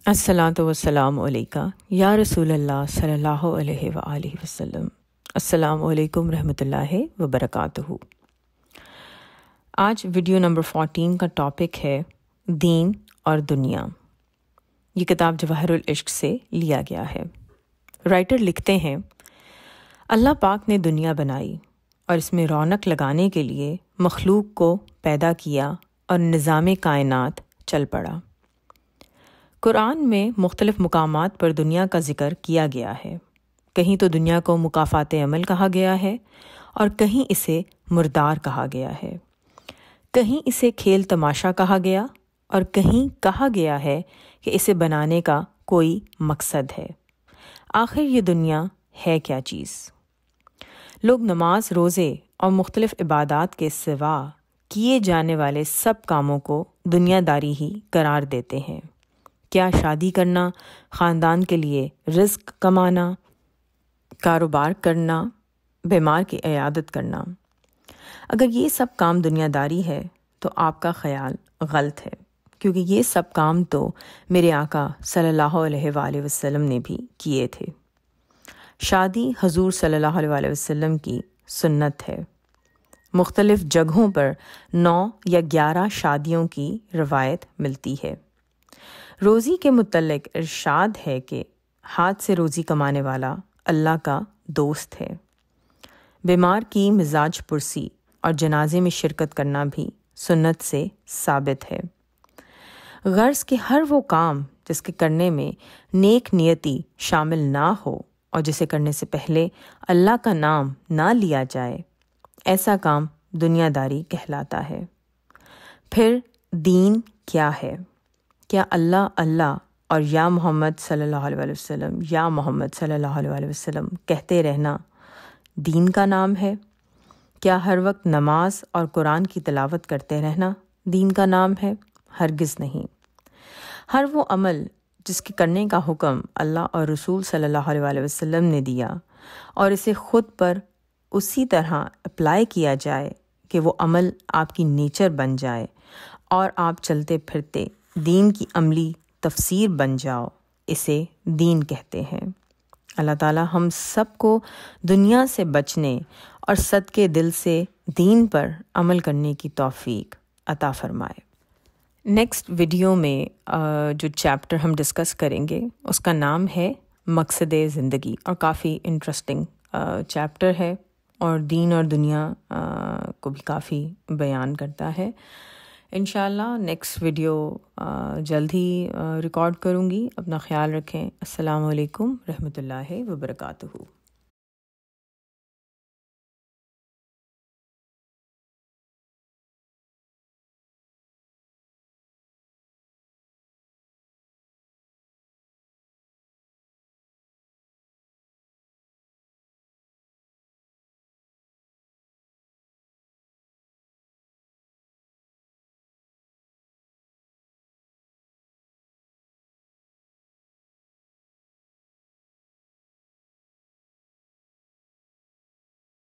الصلاۃ والسلام علیکہ یا رسول اللہ صلی اللہ علیہ وآلہ وسلم۔ السلام علیکم رحمۃ اللہ وبرکاتہ۔ آج ویڈیو نمبر 14 کا ٹاپک ہے دین اور دنیا۔ یہ کتاب جواہر العشق سے لیا گیا ہے۔ رائٹر لکھتے ہیں، اللہ پاک نے دنیا بنائی اور اس میں رونق لگانے کے لیے مخلوق کو پیدا کیا اور نظام کائنات چل پڑا۔ قرآن میں مختلف مقامات پر دنیا کا ذکر کیا گیا ہے۔ کہیں تو دنیا کو مکافات عمل کہا گیا ہے اور کہیں اسے مردار کہا گیا ہے، کہیں اسے کھیل تماشا کہا گیا اور کہیں کہا گیا ہے کہ اسے بنانے کا کوئی مقصد ہے۔ آخر یہ دنیا ہے کیا چیز؟ لوگ نماز، روزے اور مختلف عبادات کے سوا کیے جانے والے سب کاموں کو دنیا داری ہی قرار دیتے ہیں۔ کیا شادی کرنا، خاندان کے لیے رزق کمانا، کاروبار کرنا، بیمار کی عیادت کرنا، اگر یہ سب کام دنیا داری ہے تو آپ کا خیال غلط ہے، کیونکہ یہ سب کام تو میرے آقا صلی اللہ علیہ وآلہ وسلم نے بھی کیے تھے۔ شادی حضور صلی اللہ علیہ وآلہ وسلم کی سنت ہے۔ مختلف جگہوں پر 9 یا 11 شادیوں کی روایت ملتی ہے۔ روزی کے متعلق ارشاد ہے کہ ہاتھ سے روزی کمانے والا اللہ کا دوست ہے۔ بیمار کی مزاج پرسی اور جنازے میں شرکت کرنا بھی سنت سے ثابت ہے۔ غرض کہ ہر وہ کام جس کے کرنے میں نیک نیتی شامل نہ ہو اور جسے کرنے سے پہلے اللہ کا نام نہ لیا جائے، ایسا کام دنیا داری کہلاتا ہے۔ پھر دین کیا ہے؟ کیا اللہ اللہ اور یا محمد صلی اللہ علیہ وسلم، یا محمد صلی اللہ علیہ وسلم کہتے رہنا دین کا نام ہے؟ کیا ہر وقت نماز اور قرآن کی تلاوت کرتے رہنا دین کا نام ہے؟ ہرگز نہیں۔ ہر وہ عمل جس کے کرنے کا حکم اللہ اور رسول صلی اللہ علیہ وسلم نے دیا اور اسے خود پر اسی طرح اپلائی کیا جائے کہ وہ عمل آپ کی نیچر بن جائے اور آپ چلتے پھرتے دین کی عملی تفسیر بن جاؤ، اسے دین کہتے ہیں۔ اللہ تعالی ہم سب کو دنیا سے بچنے اور صدقے دل سے دین پر عمل کرنے کی توفیق عطا فرمائے۔ نیکسٹ ویڈیو میں جو چیپٹر ہم ڈسکس کریں گے اس کا نام ہے مقصد زندگی، اور کافی انٹرسٹنگ چیپٹر ہے اور دین اور دنیا کو بھی کافی بیان کرتا ہے۔ انشاءاللہ نیکسٹ ویڈیو جلد ہی ریکارڈ کروں گی۔ اپنا خیال رکھیں۔ السلام علیکم رحمۃ اللہ وبرکاتہ۔